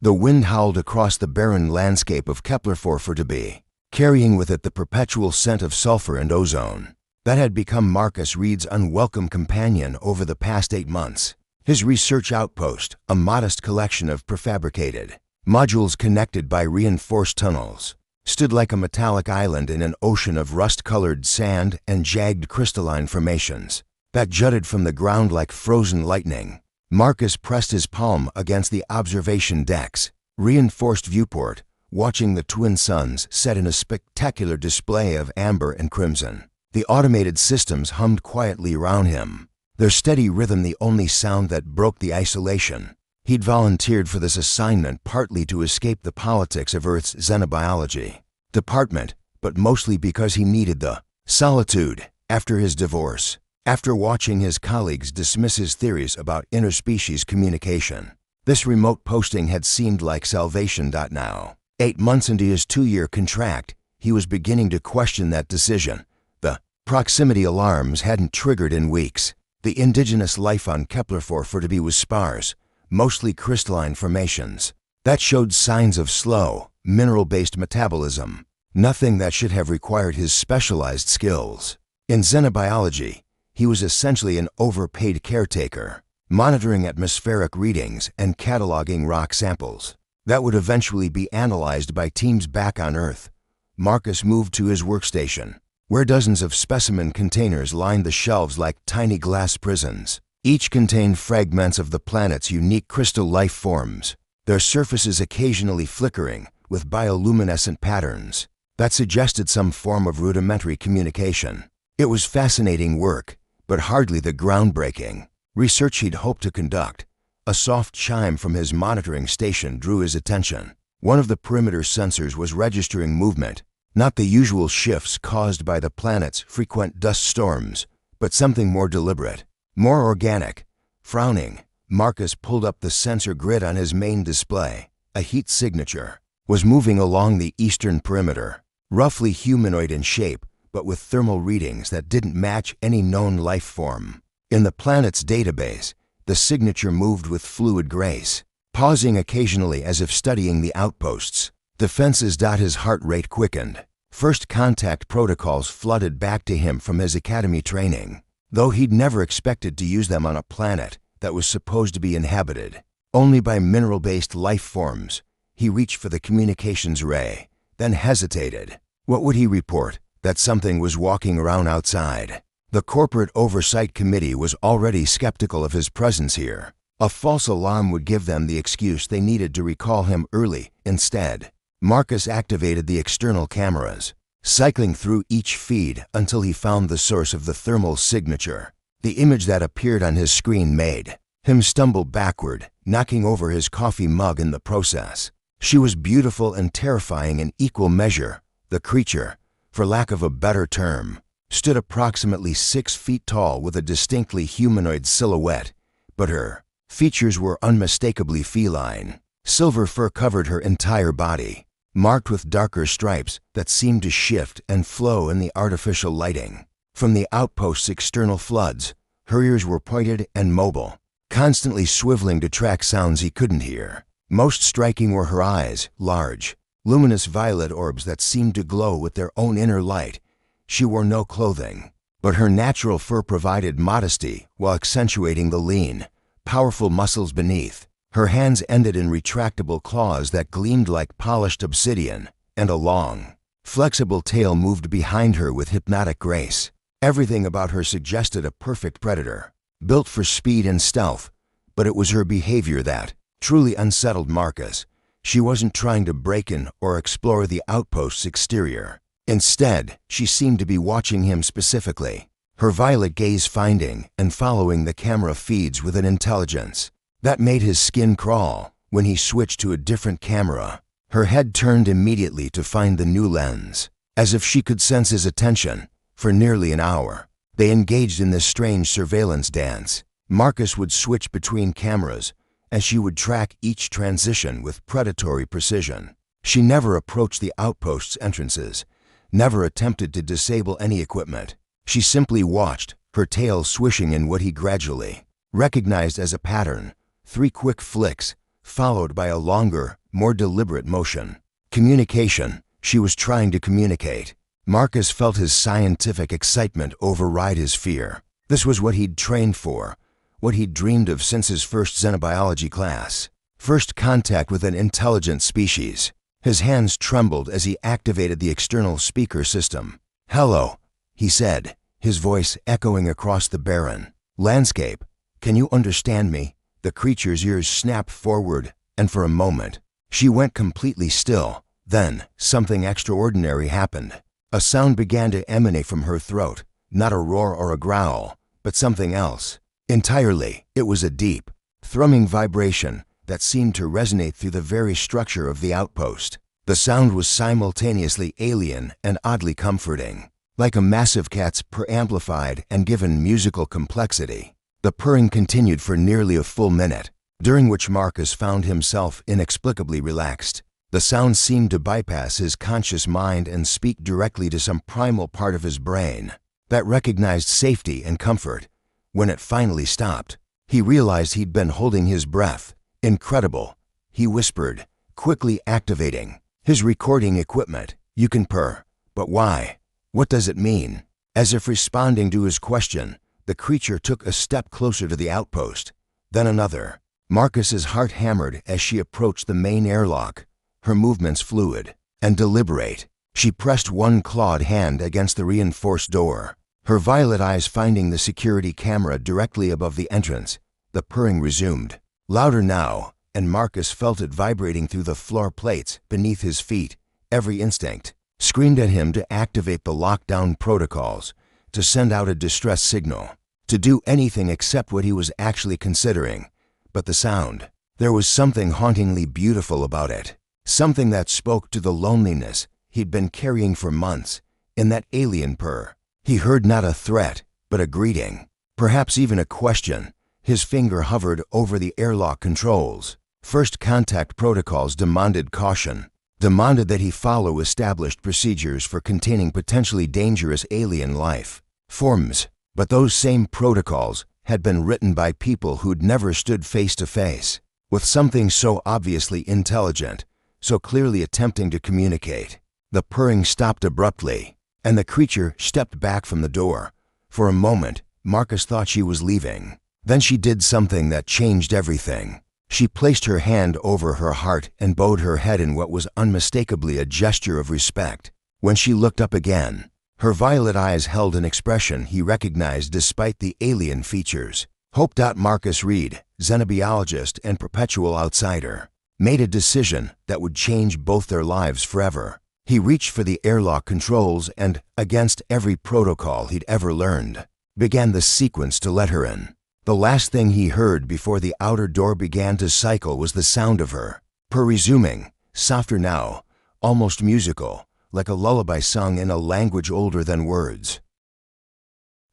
The wind howled across the barren landscape of Kepler-4b, carrying with it the perpetual scent of sulfur and ozone that had become Marcus Reed's unwelcome companion over the past 8 months. His research outpost, a modest collection of prefabricated modules connected by reinforced tunnels, stood like a metallic island in an ocean of rust-colored sand and jagged crystalline formations that jutted from the ground like frozen lightning. Marcus pressed his palm against the observation deck's reinforced viewport, watching the twin suns set in a spectacular display of amber and crimson. The automated systems hummed quietly around him, their steady rhythm the only sound that broke the isolation. He'd volunteered for this assignment partly to escape the politics of Earth's xenobiology department, but mostly because he needed the solitude after his divorce, after watching his colleagues dismiss his theories about interspecies communication. This remote posting had seemed like salvation. Now, 8 months into his 2-year contract, he was beginning to question that decision. The proximity alarms hadn't triggered in weeks. The indigenous life on Kepler-4b was sparse, mostly crystalline formations that showed signs of slow, mineral-based metabolism, nothing that should have required his specialized skills. In xenobiology, he was essentially an overpaid caretaker, monitoring atmospheric readings and cataloging rock samples that would eventually be analyzed by teams back on Earth. Marcus moved to his workstation, where dozens of specimen containers lined the shelves like tiny glass prisons. Each contained fragments of the planet's unique crystal life forms, their surfaces occasionally flickering with bioluminescent patterns that suggested some form of rudimentary communication. It was fascinating work, but hardly the groundbreaking research he'd hoped to conduct. A soft chime from his monitoring station drew his attention. One of the perimeter sensors was registering movement, not the usual shifts caused by the planet's frequent dust storms, but something more deliberate, more organic. Frowning, Marcus pulled up the sensor grid on his main display. A heat signature was moving along the eastern perimeter, roughly humanoid in shape, but with thermal readings that didn't match any known life form. In the planet's database, the signature moved with fluid grace, pausing occasionally as if studying the outposts. Defenses. His heart rate quickened. First contact protocols flooded back to him from his academy training, though he'd never expected to use them on a planet that was supposed to be inhabited only by mineral-based life forms. He reached for the communications ray, then hesitated. What would he report? That something was walking around outside. The Corporate Oversight Committee was already skeptical of his presence here. A false alarm would give them the excuse they needed to recall him early. Instead, Marcus activated the external cameras, cycling through each feed until he found the source of the thermal signature. The image that appeared on his screen made him stumble backward, knocking over his coffee mug in the process. She was beautiful and terrifying in equal measure. The creature, for lack of a better term, stood approximately 6 feet tall with a distinctly humanoid silhouette, but her features were unmistakably feline. Silver fur covered her entire body, marked with darker stripes that seemed to shift and flow in the artificial lighting. From the outpost's external floods, her ears were pointed and mobile, constantly swiveling to track sounds he couldn't hear. Most striking were her eyes, large, luminous violet orbs that seemed to glow with their own inner light. She wore no clothing, but her natural fur provided modesty while accentuating the lean, powerful muscles beneath. Her hands ended in retractable claws that gleamed like polished obsidian, and a long, flexible tail moved behind her with hypnotic grace. Everything about her suggested a perfect predator, built for speed and stealth, but it was her behavior that truly unsettled Marcus. She wasn't trying to break in or explore the outpost's exterior. Instead, she seemed to be watching him specifically, her violet gaze finding and following the camera feeds with an intelligence that made his skin crawl. When he switched to a different camera, her head turned immediately to find the new lens, as if she could sense his attention. For nearly an hour, they engaged in this strange surveillance dance. Marcus would switch between cameras, and she would track each transition with predatory precision. She never approached the outpost's entrances, never attempted to disable any equipment. She simply watched, her tail swishing in what he gradually recognized as a pattern. 3 quick flicks, followed by a longer, more deliberate motion. Communication. She was trying to communicate. Marcus felt his scientific excitement override his fear. This was what he'd trained for, what he'd dreamed of since his first xenobiology class. First contact with an intelligent species. His hands trembled as he activated the external speaker system. "Hello," he said, his voice echoing across the barren landscape. "Can you understand me?" The creature's ears snapped forward, and for a moment, she went completely still. Then, something extraordinary happened. A sound began to emanate from her throat, not a roar or a growl, but something else. Entirely, it was a deep, thrumming vibration that seemed to resonate through the very structure of the outpost. The sound was simultaneously alien and oddly comforting, like a massive cat's purr amplified and given musical complexity. The purring continued for nearly a full minute, during which Marcus found himself inexplicably relaxed. The sound seemed to bypass his conscious mind and speak directly to some primal part of his brain that recognized safety and comfort. When it finally stopped, he realized he'd been holding his breath. "Incredible," he whispered, quickly activating his recording equipment. "You can purr, but why? What does it mean?" As if responding to his question, the creature took a step closer to the outpost, then another. Marcus's heart hammered as she approached the main airlock, her movements fluid and deliberate. She pressed one clawed hand against the reinforced door, her violet eyes finding the security camera directly above the entrance. The purring resumed, louder now, and Marcus felt it vibrating through the floor plates beneath his feet. Every instinct screamed at him to activate the lockdown protocols, to send out a distress signal, to do anything except what he was actually considering. But the sound, there was something hauntingly beautiful about it, something that spoke to the loneliness he'd been carrying for months. In that alien purr, he heard not a threat, but a greeting, perhaps even a question. His finger hovered over the airlock controls. First contact protocols demanded caution, demanded that he follow established procedures for containing potentially dangerous alien life forms. But those same protocols had been written by people who'd never stood face to face with something so obviously intelligent, so clearly attempting to communicate. The purring stopped abruptly, and the creature stepped back from the door. For a moment, Marcus thought she was leaving. Then she did something that changed everything. She placed her hand over her heart and bowed her head in what was unmistakably a gesture of respect. When she looked up again, her violet eyes held an expression he recognized despite the alien features. Hope. Marcus Reed, xenobiologist and perpetual outsider, made a decision that would change both their lives forever. He reached for the airlock controls and, against every protocol he'd ever learned, began the sequence to let her in. The last thing he heard before the outer door began to cycle was the sound of her purr resuming, softer now, almost musical, like a lullaby sung in a language older than words.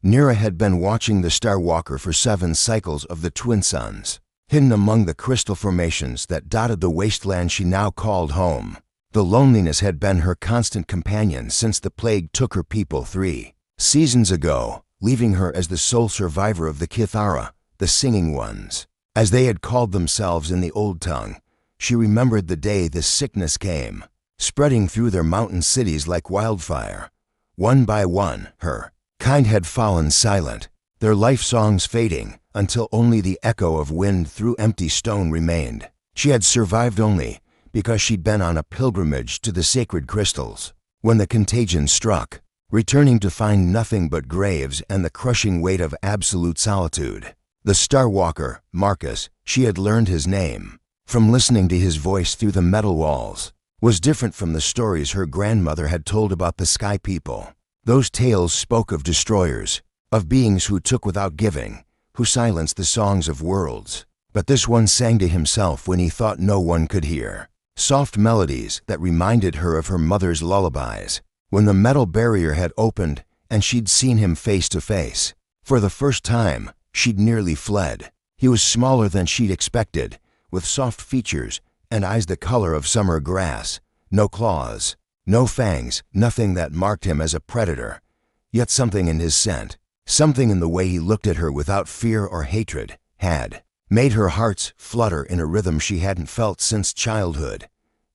Nira had been watching the Star Walker for 7 cycles of the twin suns, hidden among the crystal formations that dotted the wasteland she now called home. The loneliness had been her constant companion since the plague took her people 3 seasons ago, leaving her as the sole survivor of the Kithara, the Singing Ones, as they had called themselves in the old tongue. She remembered the day the sickness came, spreading through their mountain cities like wildfire. One by one, her kind had fallen silent, their life songs fading until only the echo of wind through empty stone remained. She had survived only because she'd been on a pilgrimage to the sacred crystals. When the contagion struck, returning to find nothing but graves and the crushing weight of absolute solitude. The Star Walker, Marcus, she had learned his name from listening to his voice through the metal walls, was different from the stories her grandmother had told about the Sky People. Those tales spoke of destroyers, of beings who took without giving, who silenced the songs of worlds. But this one sang to himself when he thought no one could hear. Soft melodies that reminded her of her mother's lullabies. When the metal barrier had opened and she'd seen him face to face, for the first time, she'd nearly fled. He was smaller than she'd expected, with soft features and eyes the color of summer grass. No claws, no fangs, nothing that marked him as a predator. Yet something in his scent, something in the way he looked at her without fear or hatred, had made her heart flutter in a rhythm she hadn't felt since childhood.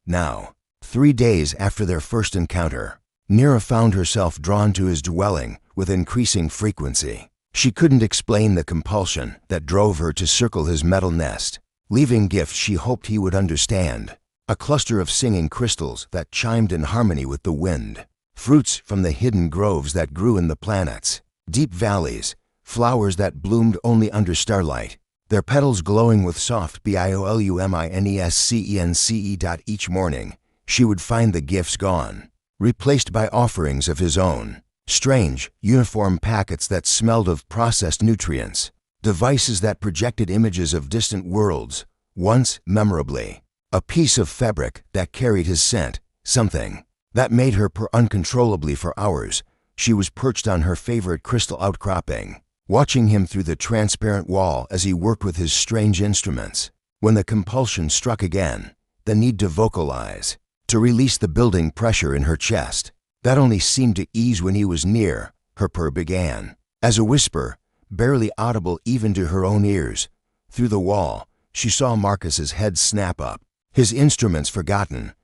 Now, 3 days after their first encounter, Nira found herself drawn to his dwelling with increasing frequency. She couldn't explain the compulsion that drove her to circle his metal nest, leaving gifts she hoped he would understand. A cluster of singing crystals that chimed in harmony with the wind, fruits from the hidden groves that grew in the planets, deep valleys, flowers that bloomed only under starlight, their petals glowing with soft bioluminescence. Each morning, she would find the gifts gone, replaced by offerings of his own, strange, uniform packets that smelled of processed nutrients, devices that projected images of distant worlds, once memorably. A piece of fabric that carried his scent, something that made her purr uncontrollably for hours. She was perched on her favorite crystal outcropping, watching him through the transparent wall as he worked with his strange instruments. When the compulsion struck again, the need to vocalize, to release the building pressure in her chest, that only seemed to ease when he was near, her purr began. As a whisper, barely audible even to her own ears, through the wall, she saw Marcus's head snap up. His instruments forgotten,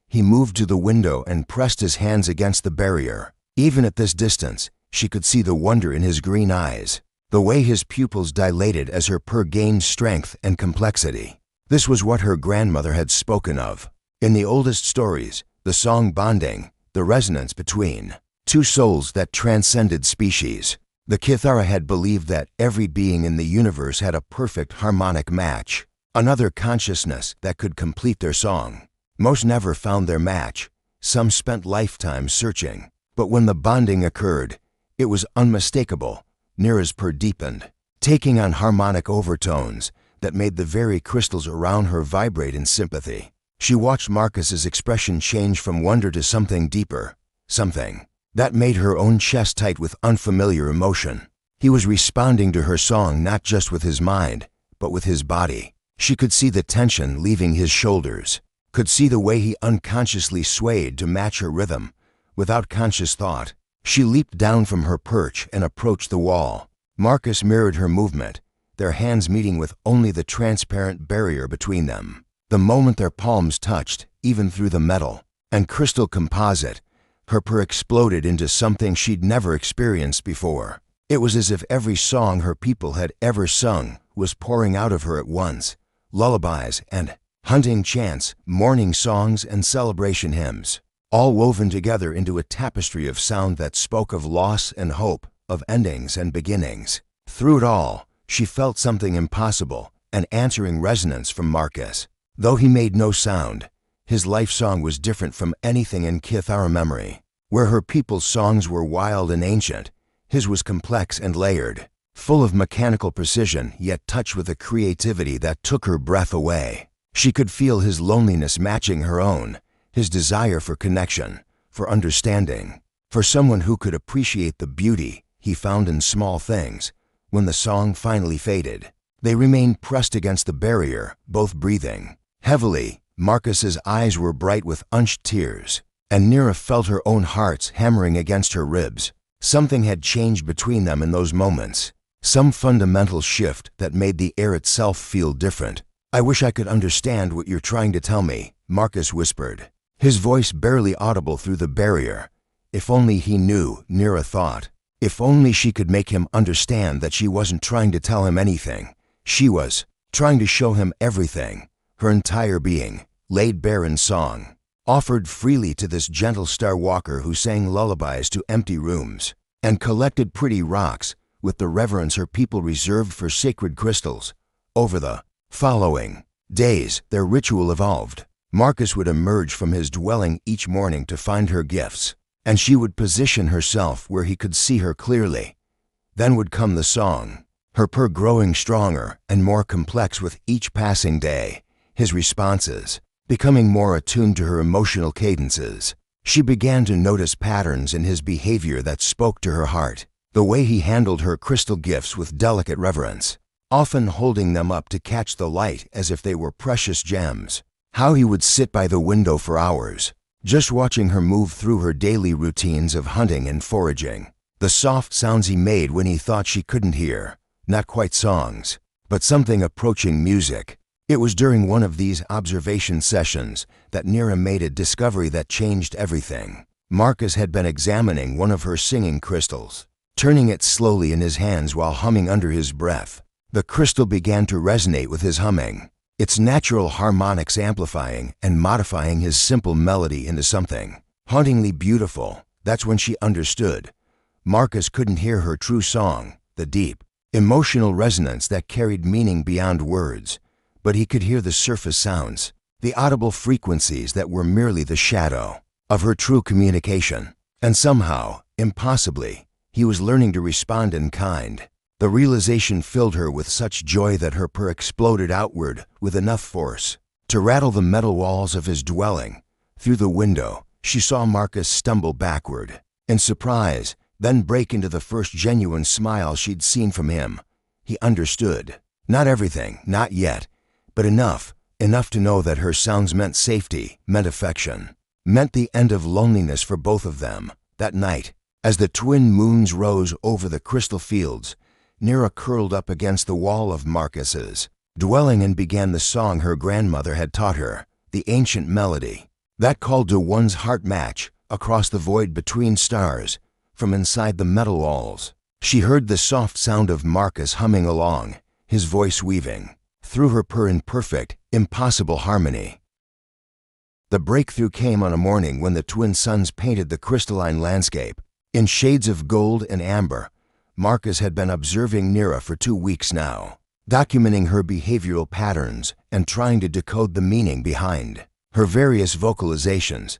he moved to the window and pressed his hands against the barrier. Even at this distance, she could see the wonder in his green eyes, the way his pupils dilated as her purr gained strength and complexity. This was what her grandmother had spoken of. In the oldest stories, the song bonding, the resonance between two souls that transcended species. The Kithara had believed that every being in the universe had a perfect harmonic match, another consciousness that could complete their song. Most never found their match. Some spent lifetimes searching. But when the bonding occurred, it was unmistakable. Nira's purr deepened, taking on harmonic overtones that made the very crystals around her vibrate in sympathy. She watched Marcus's expression change from wonder to something deeper, something that made her own chest tight with unfamiliar emotion. He was responding to her song not just with his mind, but with his body. She could see the tension leaving his shoulders, could see the way he unconsciously swayed to match her rhythm. Without conscious thought, she leaped down from her perch and approached the wall. Marcus mirrored her movement, their hands meeting with only the transparent barrier between them. The moment their palms touched, even through the metal and crystal composite, her purr exploded into something she'd never experienced before. It was as if every song her people had ever sung was pouring out of her at once. Lullabies and hunting chants, mourning songs and celebration hymns, all woven together into a tapestry of sound that spoke of loss and hope, of endings and beginnings. Through it all, she felt something impossible, an answering resonance from Marcus. Though he made no sound, his life song was different from anything in Kithara memory. Where her people's songs were wild and ancient, his was complex and layered, full of mechanical precision yet touched with a creativity that took her breath away. She could feel his loneliness matching her own, his desire for connection, for understanding, for someone who could appreciate the beauty he found in small things. When the song finally faded, they remained pressed against the barrier, both breathing heavily. Marcus's eyes were bright with unshed tears, and Nira felt her own heart hammering against her ribs. Something had changed between them in those moments, some fundamental shift that made the air itself feel different. "I wish I could understand what you're trying to tell me," Marcus whispered, his voice barely audible through the barrier. If only he knew, Nira thought. If only she could make him understand that she wasn't trying to tell him anything. She was trying to show him everything, her entire being, laid bare in song, offered freely to this gentle star walker who sang lullabies to empty rooms and collected pretty rocks with the reverence her people reserved for sacred crystals. Over the following days, their ritual evolved. Marcus would emerge from his dwelling each morning to find her gifts, and she would position herself where he could see her clearly. Then would come the song, her purr growing stronger and more complex with each passing day, his responses becoming more attuned to her emotional cadences. She began to notice patterns in his behavior that spoke to her heart, the way he handled her crystal gifts with delicate reverence, often holding them up to catch the light as if they were precious gems. How he would sit by the window for hours, just watching her move through her daily routines of hunting and foraging. The soft sounds he made when he thought she couldn't hear, not quite songs, but something approaching music. It was during one of these observation sessions that Nira made a discovery that changed everything. Marcus had been examining one of her singing crystals, turning it slowly in his hands while humming under his breath. The crystal began to resonate with his humming, its natural harmonics amplifying and modifying his simple melody into something hauntingly beautiful. That's when she understood. Marcus couldn't hear her true song, the deep, emotional resonance that carried meaning beyond words, but he could hear the surface sounds, the audible frequencies that were merely the shadow of her true communication. And somehow, impossibly, he was learning to respond in kind. The realization filled her with such joy that her purr exploded outward with enough force to rattle the metal walls of his dwelling. Through the window, she saw Marcus stumble backward in surprise, then break into the first genuine smile she'd seen from him. He understood. Not everything, not yet, but enough to know that her sounds meant safety, meant affection, meant the end of loneliness for both of them. That night, as the twin moons rose over the crystal fields, Nira curled up against the wall of Marcus's dwelling and began the song her grandmother had taught her, the ancient melody that called to one's heart match across the void between stars from inside the metal walls. She heard the soft sound of Marcus humming along, his voice weaving through her purr in perfect, impossible harmony. The breakthrough came on a morning when the twin suns painted the crystalline landscape in shades of gold and amber. Marcus had been observing Nira for 2 weeks now, documenting her behavioral patterns and trying to decode the meaning behind her various vocalizations.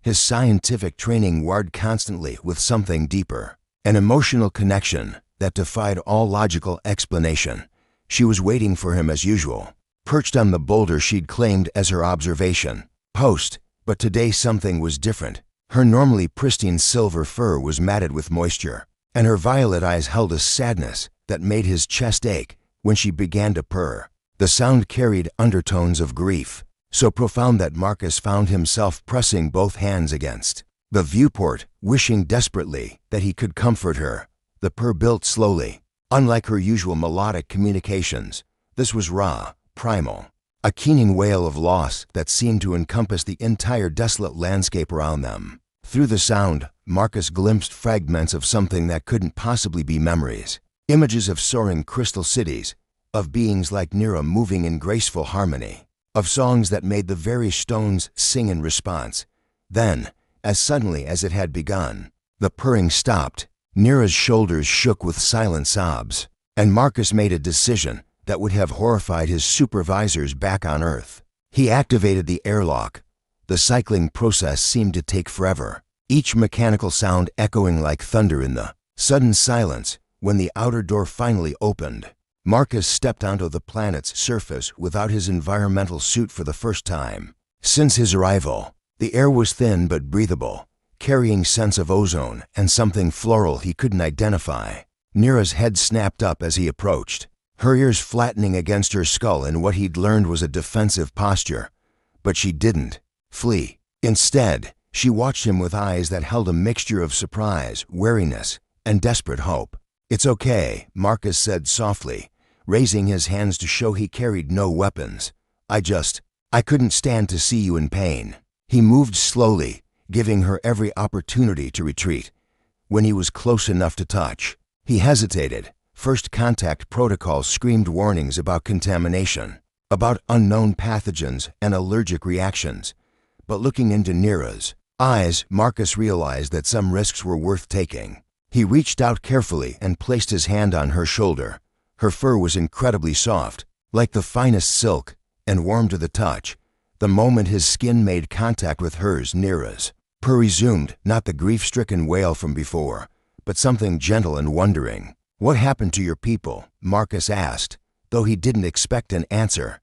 His scientific training warred constantly with something deeper, an emotional connection that defied all logical explanation. She was waiting for him as usual, perched on the boulder she'd claimed as her observation post, but today something was different. Her normally pristine silver fur was matted with moisture, and her violet eyes held a sadness that made his chest ache when she began to purr. The sound carried undertones of grief, so profound that Marcus found himself pressing both hands against the viewport, wishing desperately that he could comfort her. The purr built slowly. Unlike her usual melodic communications, this was raw, primal, a keening wail of loss that seemed to encompass the entire desolate landscape around them. Through the sound, Marcus glimpsed fragments of something that couldn't possibly be memories, images of soaring crystal cities, of beings like Nira moving in graceful harmony, of songs that made the very stones sing in response. Then, as suddenly as it had begun, the purring stopped. Nira's shoulders shook with silent sobs, and Marcus made a decision that would have horrified his supervisors back on Earth. He activated the airlock. The cycling process seemed to take forever, each mechanical sound echoing like thunder in the sudden silence. When the outer door finally opened, Marcus stepped onto the planet's surface without his environmental suit for the first time. Since his arrival, the air was thin but breathable, carrying scents of ozone and something floral he couldn't identify. Nira's head snapped up as he approached, her ears flattening against her skull in what he'd learned was a defensive posture. But she didn't flee. Instead, she watched him with eyes that held a mixture of surprise, wariness, and desperate hope. "It's okay," Marcus said softly, raising his hands to show he carried no weapons. I couldn't stand to see you in pain." He moved slowly, giving her every opportunity to retreat. When he was close enough to touch, he hesitated. First contact protocols screamed warnings about contamination, about unknown pathogens and allergic reactions. But looking into Nira's eyes, Marcus realized that some risks were worth taking. He reached out carefully and placed his hand on her shoulder. Her fur was incredibly soft, like the finest silk, and warm to the touch. The moment his skin made contact with hers, Nira's purr resumed, not the grief-stricken wail from before, but something gentle and wondering. "What happened to your people?" Marcus asked, though he didn't expect an answer.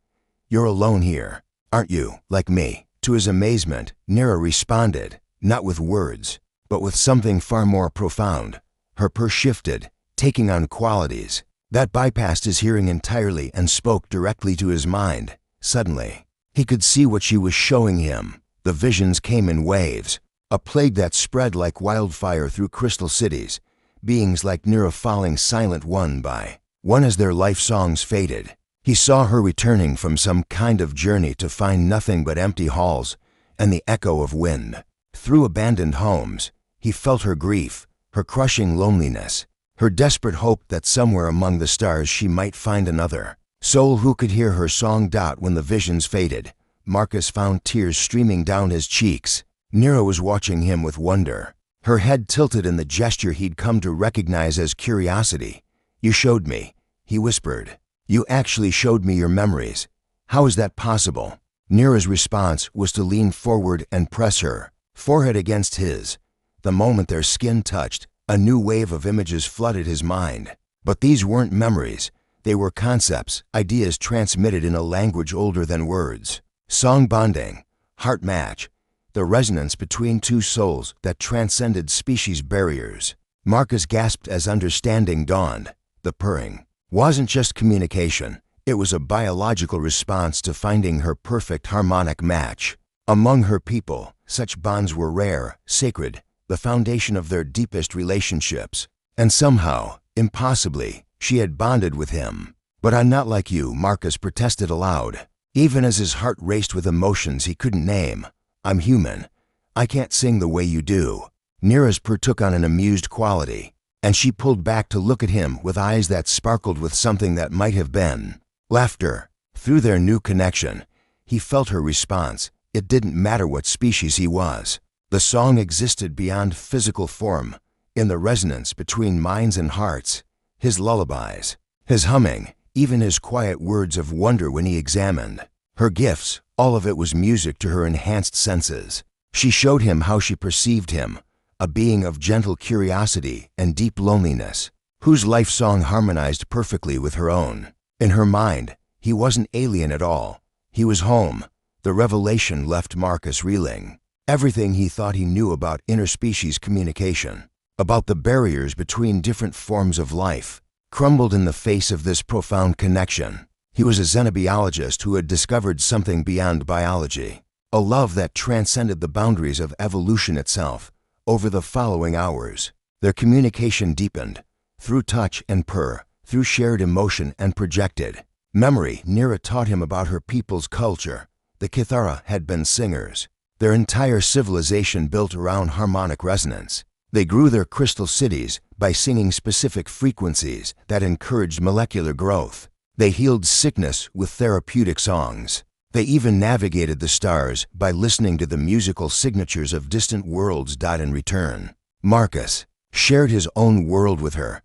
"You're alone here, aren't you, like me?" To his amazement, Nira responded, not with words, but with something far more profound. Her purr shifted, taking on qualities that bypassed his hearing entirely and spoke directly to his mind. Suddenly, he could see what she was showing him. The visions came in waves, a plague that spread like wildfire through crystal cities, beings like Nira falling silent one by one as their life songs faded. He saw her returning from some kind of journey to find nothing but empty halls and the echo of wind. Through abandoned homes, he felt her grief, her crushing loneliness, her desperate hope that somewhere among the stars she might find another soul who could hear her song. When the visions faded, Marcus found tears streaming down his cheeks. Nira was watching him with wonder, her head tilted in the gesture he'd come to recognize as curiosity. "You showed me," he whispered. "You actually showed me your memories. How is that possible?" Nira's response was to lean forward and press her forehead against his. The moment their skin touched, a new wave of images flooded his mind. But these weren't memories. They were concepts, ideas transmitted in a language older than words. Song bonding, heart match, the resonance between two souls that transcended species barriers. Marcus gasped as understanding dawned. The purring wasn't just communication. It was a biological response to finding her perfect harmonic match. Among her people, such bonds were rare, sacred, the foundation of their deepest relationships. And somehow, impossibly, she had bonded with him. "But I'm not like you," Marcus protested aloud, even as his heart raced with emotions he couldn't name. "I'm human. I can't sing the way you do." Nira's purr took on an amused quality, and she pulled back to look at him with eyes that sparkled with something that might have been laughter. Through their new connection, he felt her response. It didn't matter what species he was. The song existed beyond physical form, in the resonance between minds and hearts. His lullabies, his humming, even his quiet words of wonder when he examined her gifts, all of it was music to her enhanced senses. She showed him how she perceived him, a being of gentle curiosity and deep loneliness, whose life song harmonized perfectly with her own. In her mind, he wasn't alien at all. He was home. The revelation left Marcus reeling. Everything he thought he knew about interspecies communication, about the barriers between different forms of life, crumbled in the face of this profound connection. He was a xenobiologist who had discovered something beyond biology, a love that transcended the boundaries of evolution itself. Over the following hours, their communication deepened, through touch and purr, through shared emotion and projected memory. Nira taught him about her people's culture. The Kithara had been singers, their entire civilization built around harmonic resonance. They grew their crystal cities by singing specific frequencies that encouraged molecular growth. They healed sickness with therapeutic songs. They even navigated the stars by listening to the musical signatures of distant worlds. In return, Marcus shared his own world with her.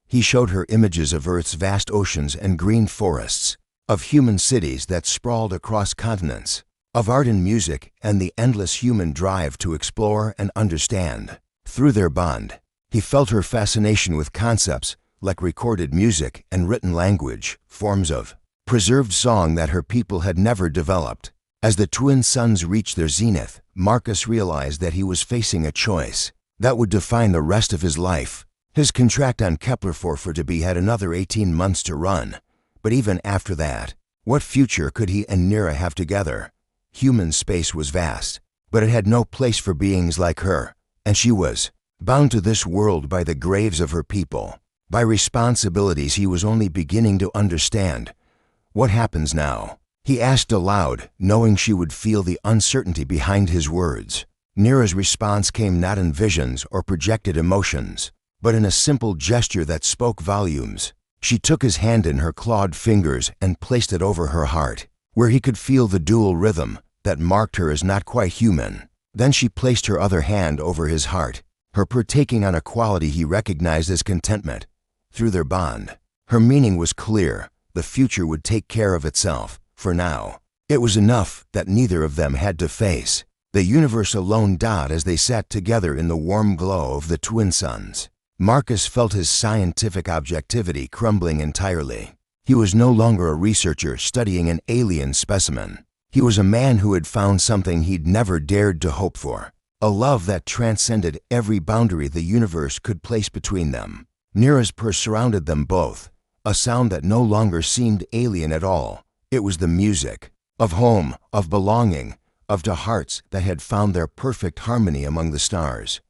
He showed her images of Earth's vast oceans and green forests, of human cities that sprawled across continents, of art and music and the endless human drive to explore and understand. Through their bond, he felt her fascination with concepts like recorded music and written language, forms of preserved song that her people had never developed. As the twin suns reached their zenith, Marcus realized that he was facing a choice that would define the rest of his life. His contract on Kepler-4 had another 18 months to run. But even after that, what future could he and Nira have together? Human space was vast, but it had no place for beings like her, and she was bound to this world by the graves of her people, by responsibilities he was only beginning to understand. "What happens now?" he asked aloud, knowing she would feel the uncertainty behind his words. Nira's response came not in visions or projected emotions, but in a simple gesture that spoke volumes. She took his hand in her clawed fingers and placed it over her heart, where he could feel the dual rhythm that marked her as not quite human. Then she placed her other hand over his heart, her purr taking on a quality he recognized as contentment. Through their bond, her meaning was clear. The future would take care of itself. For now, it was enough that neither of them had to face the universe alone. As they sat together in the warm glow of the twin suns, Marcus felt his scientific objectivity crumbling entirely. He was no longer a researcher studying an alien specimen. He was a man who had found something he'd never dared to hope for, a love that transcended every boundary the universe could place between them. Nira's purr surrounded them both, a sound that no longer seemed alien at all. It was the music of home, of belonging, of two hearts that had found their perfect harmony among the stars.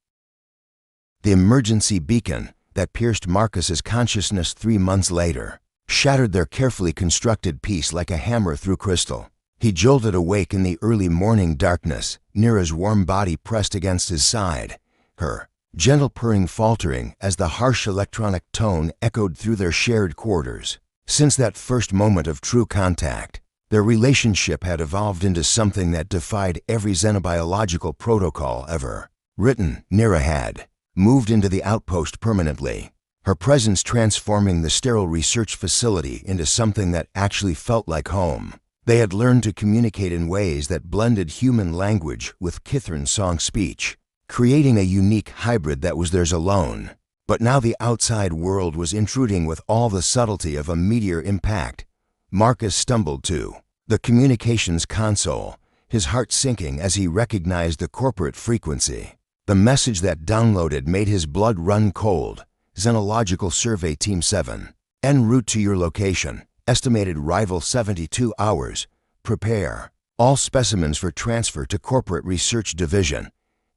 The emergency beacon, that pierced Marcus's consciousness 3 months later, shattered their carefully constructed peace like a hammer through crystal. He jolted awake in the early morning darkness, Nira's warm body pressed against his side, her gentle purring faltering as the harsh electronic tone echoed through their shared quarters. Since that first moment of true contact, their relationship had evolved into something that defied every xenobiological protocol ever written. Nira had moved into the outpost permanently, her presence transforming the sterile research facility into something that actually felt like home. They had learned to communicate in ways that blended human language with Kithran song speech, creating a unique hybrid that was theirs alone. But now the outside world was intruding with all the subtlety of a meteor impact. Marcus stumbled to the communications console, his heart sinking as he recognized the corporate frequency. The message that downloaded made his blood run cold. Xenological Survey Team 7. En route to your location. Estimated arrival 72 hours. Prepare all specimens for transfer to Corporate Research Division.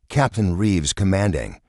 Captain Reeves commanding.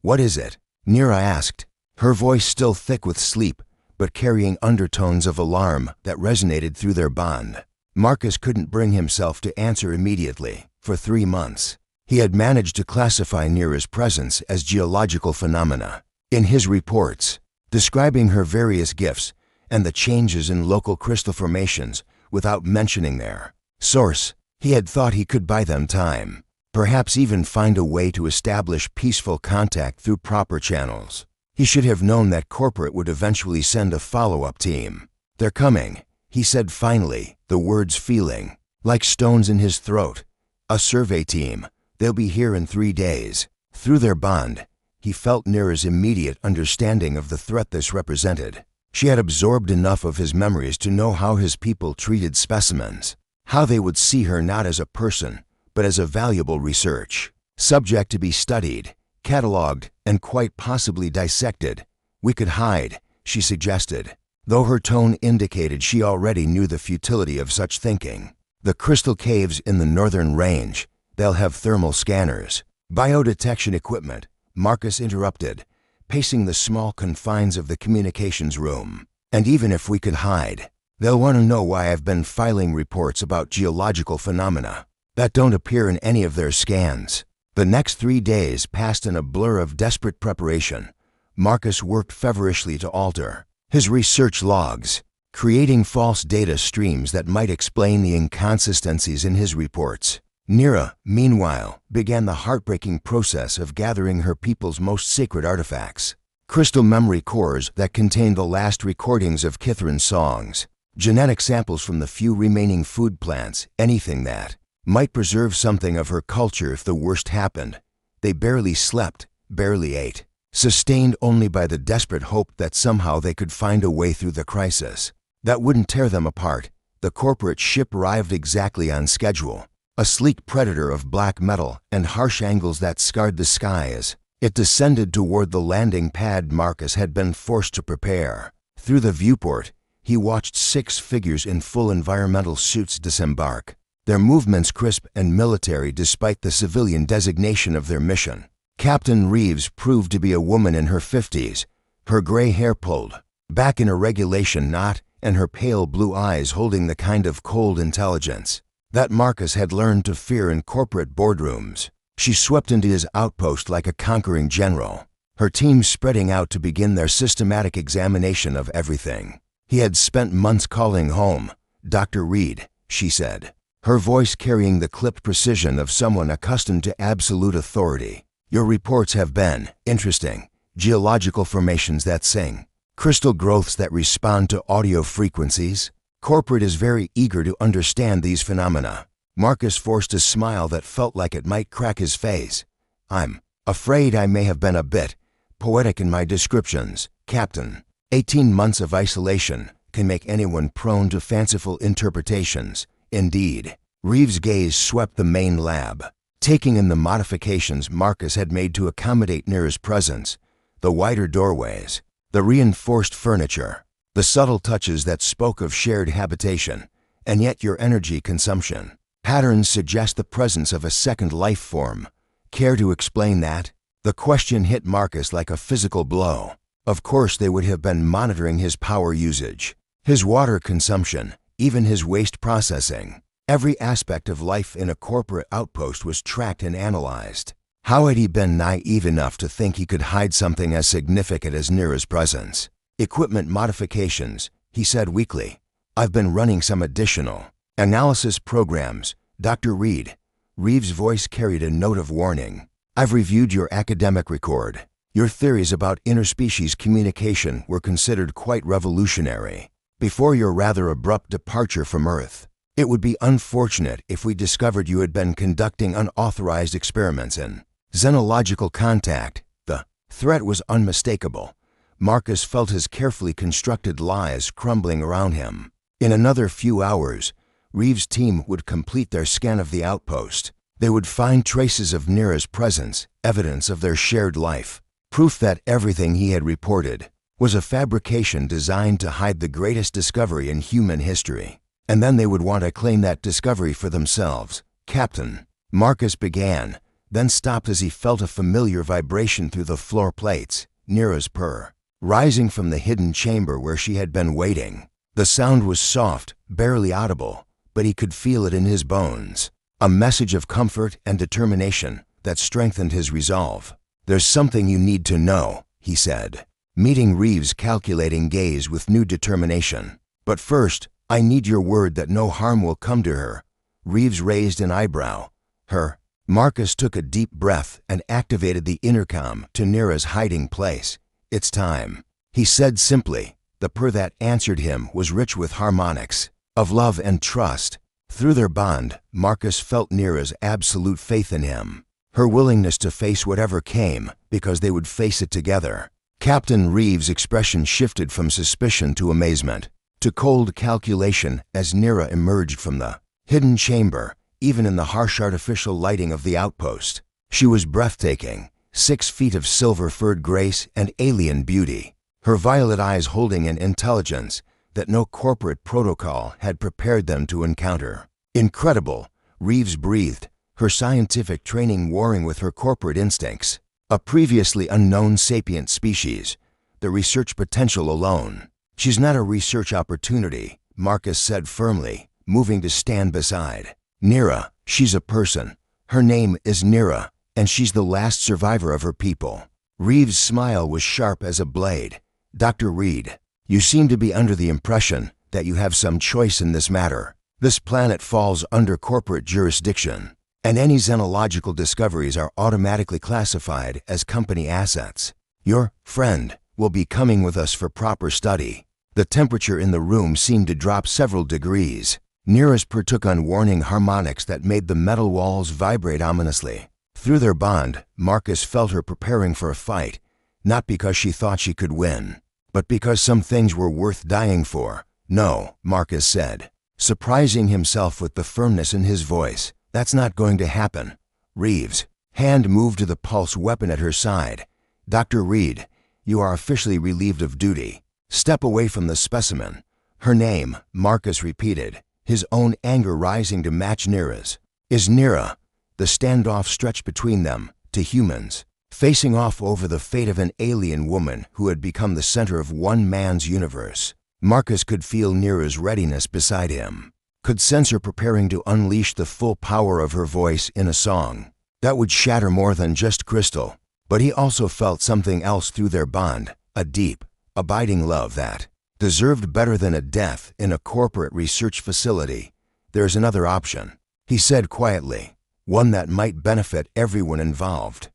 What is it? Nira asked, her voice still thick with sleep, but carrying undertones of alarm that resonated through their bond. Marcus couldn't bring himself to answer immediately. For 3 months, he had managed to classify Nira's presence as geological phenomena. In his reports, describing her various gifts and the changes in local crystal formations without mentioning their source, he had thought he could buy them time, perhaps even find a way to establish peaceful contact through proper channels. He should have known that corporate would eventually send a follow-up team. They're coming, he said finally, the words feeling like stones in his throat. A survey team. They'll be here in 3 days. Through their bond, he felt Nira's immediate understanding of the threat this represented. She had absorbed enough of his memories to know how his people treated specimens, how they would see her not as a person, but as a valuable research subject to be studied, cataloged, and quite possibly dissected. We could hide, she suggested, though her tone indicated she already knew the futility of such thinking. The crystal caves in the northern range, they'll have thermal scanners, biodetection equipment, Marcus interrupted, pacing the small confines of the communications room. And even if we could hide, they'll want to know why I've been filing reports about geological phenomena that don't appear in any of their scans. The next 3 days passed in a blur of desperate preparation. Marcus worked feverishly to alter his research logs, creating false data streams that might explain the inconsistencies in his reports. Nira, meanwhile, began the heartbreaking process of gathering her people's most sacred artifacts, crystal memory cores that contained the last recordings of Kithran's songs, genetic samples from the few remaining food plants, anything that might preserve something of her culture if the worst happened. They barely slept, barely ate, sustained only by the desperate hope that somehow they could find a way through the crisis that wouldn't tear them apart. The corporate ship arrived exactly on schedule, a sleek predator of black metal and harsh angles that scarred the skies. It descended toward the landing pad Marcus had been forced to prepare. Through the viewport, he watched 6 figures in full environmental suits disembark, their movements crisp and military despite the civilian designation of their mission. Captain Reeves proved to be a woman in her 50s, her gray hair pulled back in a regulation knot and her pale blue eyes holding the kind of cold intelligence that Marcus had learned to fear in corporate boardrooms. She swept into his outpost like a conquering general, her team spreading out to begin their systematic examination of everything. He had spent months calling home. Dr. Reed, she said, her voice carrying the clipped precision of someone accustomed to absolute authority. Your reports have been interesting. Geological formations that sing, crystal growths that respond to audio frequencies. Corporate is very eager to understand these phenomena. Marcus forced a smile that felt like it might crack his face. I'm afraid I may have been a bit poetic in my descriptions, Captain. 18 months of isolation can make anyone prone to fanciful interpretations. Indeed, Reeves' gaze swept the main lab, taking in the modifications Marcus had made to accommodate Nira's presence, the wider doorways, the reinforced furniture, the subtle touches that spoke of shared habitation, and yet your energy consumption patterns suggest the presence of a second life form. Care to explain that? The question hit Marcus like a physical blow. Of course they would have been monitoring his power usage, his water consumption, even his waste processing. Every aspect of life in a corporate outpost was tracked and analyzed. How had he been naive enough to think he could hide something as significant as Nira's presence? Equipment modifications, he said weakly. I've been running some additional analysis programs, Dr. Reed. Reeves' voice carried a note of warning. I've reviewed your academic record. Your theories about interspecies communication were considered quite revolutionary. Before your rather abrupt departure from Earth, it would be unfortunate if we discovered you had been conducting unauthorized experiments in xenological contact. The threat was unmistakable. Marcus felt his carefully constructed lies crumbling around him. In another few hours, Reeves' team would complete their scan of the outpost. They would find traces of Nira's presence, evidence of their shared life, proof that everything he had reported was a fabrication designed to hide the greatest discovery in human history. And then they would want to claim that discovery for themselves. Captain, Marcus began, then stopped as he felt a familiar vibration through the floor plates, Nira's purr, rising from the hidden chamber where she had been waiting. The sound was soft, barely audible, but he could feel it in his bones. A message of comfort and determination that strengthened his resolve. There's something you need to know, he said, meeting Reeves' calculating gaze with new determination. But first, I need your word that no harm will come to her. Reeves raised an eyebrow. Her. Marcus took a deep breath and activated the intercom to Nira's hiding place. It's time, he said simply. The purr that answered him was rich with harmonics of love and trust. Through their bond, Marcus felt Nira's absolute faith in him, her willingness to face whatever came because they would face it together. Captain Reeves' expression shifted from suspicion to amazement, to cold calculation as Nira emerged from the hidden chamber. Even in the harsh artificial lighting of the outpost, she was breathtaking, 6 feet of silver-furred grace and alien beauty, her violet eyes holding an intelligence that no corporate protocol had prepared them to encounter. Incredible, Reeves breathed, her scientific training warring with her corporate instincts. A previously unknown sapient species, the research potential alone. She's not a research opportunity, Marcus said firmly, moving to stand beside Nira. She's a person. Her name is Nira, and she's the last survivor of her people. Reeves' smile was sharp as a blade. Dr. Reed, you seem to be under the impression that you have some choice in this matter. This planet falls under corporate jurisdiction, and any xenological discoveries are automatically classified as company assets. Your friend will be coming with us for proper study. The temperature in the room seemed to drop several degrees. Nira's purr took on warning harmonics that made the metal walls vibrate ominously. Through their bond, Marcus felt her preparing for a fight, not because she thought she could win, but because some things were worth dying for. No, Marcus said, surprising himself with the firmness in his voice. That's not going to happen. Reeves' hand moved to the pulse weapon at her side. Dr. Reed, you are officially relieved of duty. Step away from the specimen. Her name, Marcus repeated, his own anger rising to match Nira's. Is Nira. The standoff stretched between them, to humans, facing off over the fate of an alien woman who had become the center of one man's universe. Marcus could feel Nira's readiness beside him, could sense her preparing to unleash the full power of her voice in a song that would shatter more than just crystal. But he also felt something else through their bond, a deep, abiding love that deserved better than a death in a corporate research facility. There's another option, he said quietly, one that might benefit everyone involved.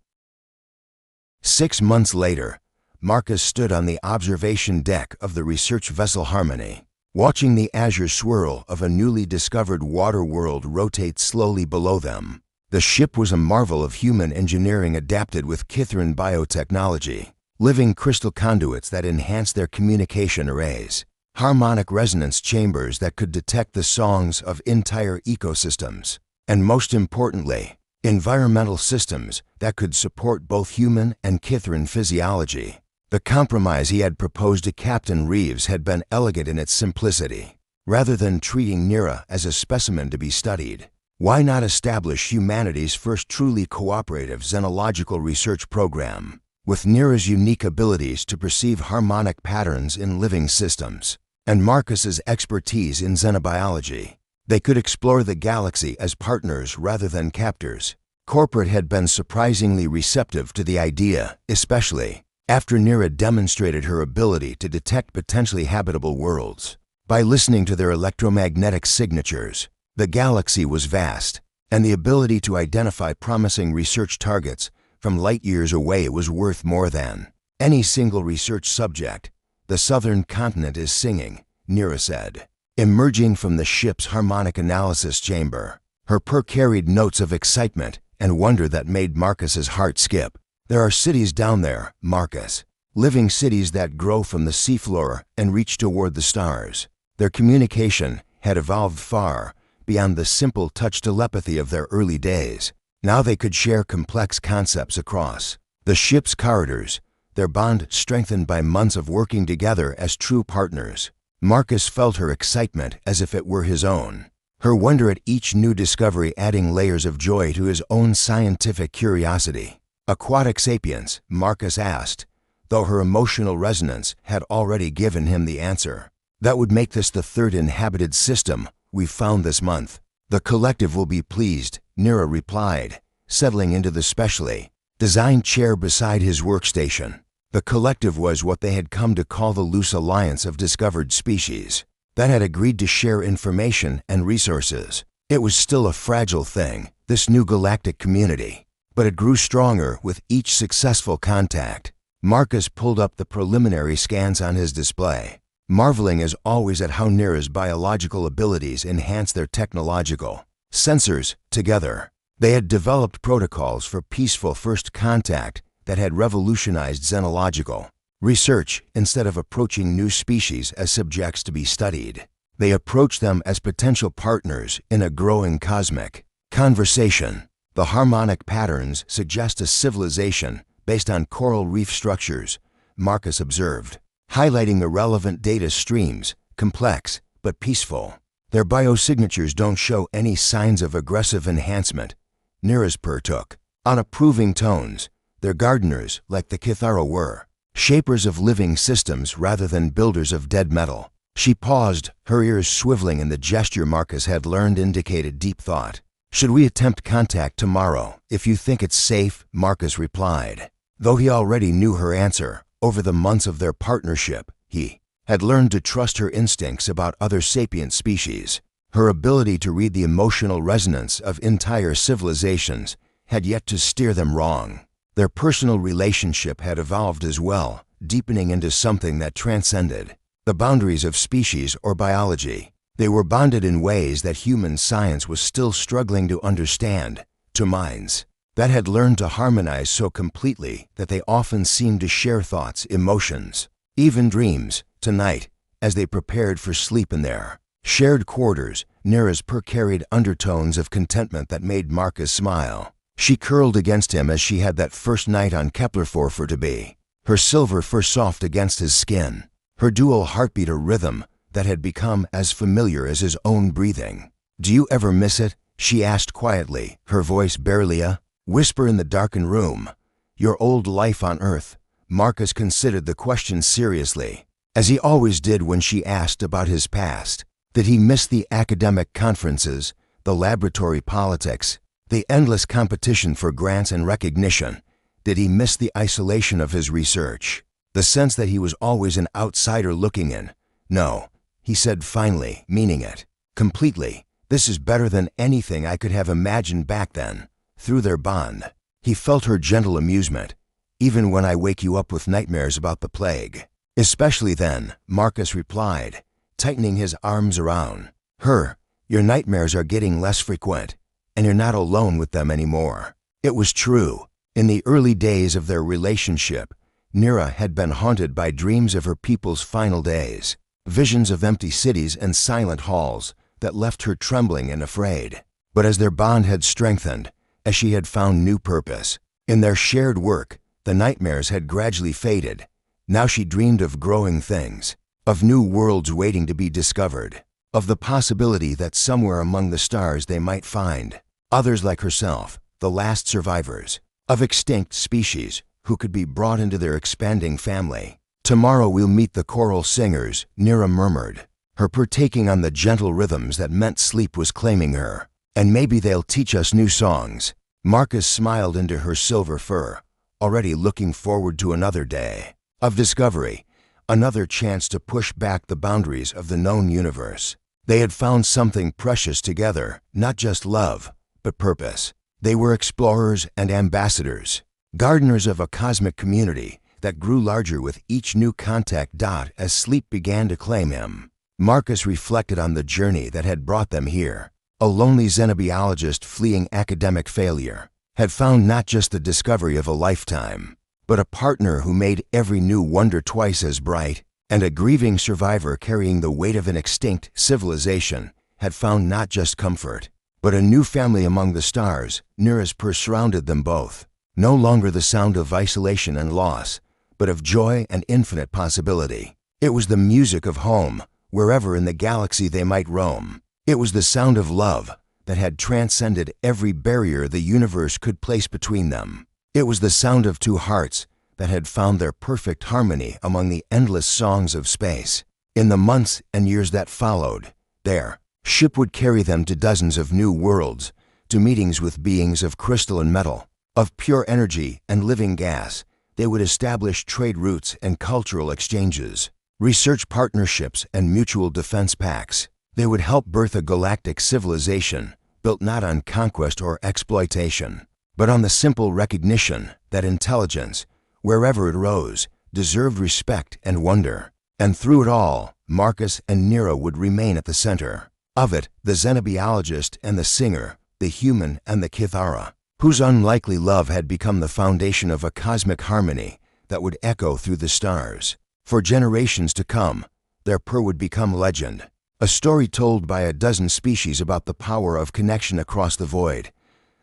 6 months later, Marcus stood on the observation deck of the research vessel Harmony, watching the azure swirl of a newly discovered water world rotate slowly below them. The ship was a marvel of human engineering adapted with Kithran biotechnology, living crystal conduits that enhanced their communication arrays, harmonic resonance chambers that could detect the songs of entire ecosystems, and most importantly, environmental systems that could support both human and Kithran physiology. The compromise he had proposed to Captain Reeves had been elegant in its simplicity. Rather than treating Nira as a specimen to be studied, why not establish humanity's first truly cooperative xenological research program? with Nira's unique abilities to perceive harmonic patterns in living systems, and Marcus's expertise in xenobiology. They could explore the galaxy as partners rather than captors. Corporate had been surprisingly receptive to the idea, especially after Nira demonstrated her ability to detect potentially habitable worlds. By listening to their electromagnetic signatures, the galaxy was vast, and the ability to identify promising research targets from light years away was worth more than any single research subject. "The southern continent is singing," Nira said, emerging from the ship's harmonic analysis chamber. Her purr carried notes of excitement and wonder that made Marcus's heart skip. "There are cities down there, Marcus. Living cities that grow from the seafloor and reach toward the stars." Their communication had evolved far beyond the simple touch telepathy of their early days. Now they could share complex concepts across the ship's corridors, their bond strengthened by months of working together as true partners. Marcus felt her excitement as if it were his own, her wonder at each new discovery adding layers of joy to his own scientific curiosity. "Aquatic sapiens?" Marcus asked, though her emotional resonance had already given him the answer. "That would make this the third inhabited system we've found this month." "The collective will be pleased," Nira replied, settling into the specially designed chair beside his workstation. The collective was what they had come to call the loose alliance of discovered species that had agreed to share information and resources. It was still a fragile thing, this new galactic community, but it grew stronger with each successful contact. Marcus pulled up the preliminary scans on his display, marveling as always at how Nira's biological abilities enhanced their technological sensors. Together, they had developed protocols for peaceful first contact that had revolutionized xenological research. Instead of approaching new species as subjects to be studied, they approached them as potential partners in a growing cosmic conversation. "The harmonic patterns suggest a civilization based on coral reef structures," Marcus observed, highlighting the relevant data streams, complex but peaceful. "Their biosignatures don't show any signs of aggressive enhancement," Nira's partook on approving tones. "Their gardeners, like the Kithara, were shapers of living systems rather than builders of dead metal." She paused, her ears swiveling in the gesture Marcus had learned indicated deep thought. "Should we attempt contact tomorrow, if you think it's safe?" Marcus replied. Though he already knew her answer, over the months of their partnership, he had learned to trust her instincts about other sapient species. Her ability to read the emotional resonance of entire civilizations had yet to steer them wrong. Their personal relationship had evolved as well, deepening into something that transcended the boundaries of species or biology. They were bonded in ways that human science was still struggling to understand, to minds that had learned to harmonize so completely that they often seemed to share thoughts, emotions, even dreams. Tonight, as they prepared for sleep in their shared quarters, Nira's purr carried undertones of contentment that made Marcus smile. She curled against him as she had that first night on Kepler-4 for to be, her silver fur soft against his skin, her dual heartbeat a rhythm that had become as familiar as his own breathing. "Do you ever miss it?" she asked quietly, her voice barely a whisper in the darkened room. "Your old life on Earth?" Marcus considered the question seriously, as he always did when she asked about his past. Did he miss the academic conferences, the laboratory politics, the endless competition for grants and recognition? Did he miss the isolation of his research, the sense that he was always an outsider looking in? "No," he said finally, meaning it completely. "This is better than anything I could have imagined back then." Through their bond, he felt her gentle amusement. "Even when I wake you up with nightmares about the plague." "Especially then," Marcus replied, tightening his arms around her. "Your nightmares are getting less frequent, and you're not alone with them anymore." It was true. In the early days of their relationship, Nira had been haunted by dreams of her people's final days, visions of empty cities and silent halls that left her trembling and afraid. But as their bond had strengthened, as she had found new purpose in their shared work, the nightmares had gradually faded. Now she dreamed of growing things, of new worlds waiting to be discovered, of the possibility that somewhere among the stars they might find others like herself, the last survivors of extinct species. who could be brought into their expanding family. Tomorrow we'll meet the choral singers, Nira murmured, her partaking on the gentle rhythms that meant sleep was claiming her. And maybe they'll teach us new songs. Marcus smiled into her silver fur, already looking forward to another day of discovery, another chance to push back the boundaries of the known universe. They had found something precious together, not just love, but purpose. They were explorers and ambassadors, gardeners of a cosmic community that grew larger with each new contact. As sleep began to claim him, Marcus reflected on the journey that had brought them here. A lonely xenobiologist fleeing academic failure had found not just the discovery of a lifetime, but a partner who made every new wonder twice as bright, and a grieving survivor carrying the weight of an extinct civilization had found not just comfort, but a new family among the stars. Nira's purr surrounded them both, no longer the sound of isolation and loss, but of joy and infinite possibility. It was the music of home, wherever in the galaxy they might roam. It was the sound of love that had transcended every barrier the universe could place between them. It was the sound of two hearts that had found their perfect harmony among the endless songs of space. In the months and years that followed, their ship would carry them to dozens of new worlds, to meetings with beings of crystal and metal, of pure energy and living gas. They would establish trade routes and cultural exchanges, research partnerships and mutual defense pacts. They would help birth a galactic civilization built not on conquest or exploitation, but on the simple recognition that intelligence, wherever it arose, deserved respect and wonder. And through it all, Marcus and Nira would remain at the center of it, the xenobiologist and the singer, the human and the Kithara, whose unlikely love had become the foundation of a cosmic harmony that would echo through the stars. For generations to come, their purr would become legend, a story told by a dozen species about the power of connection across the void.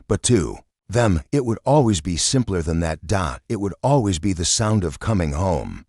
But to them, it would always be simpler than that. It would always be the sound of coming home.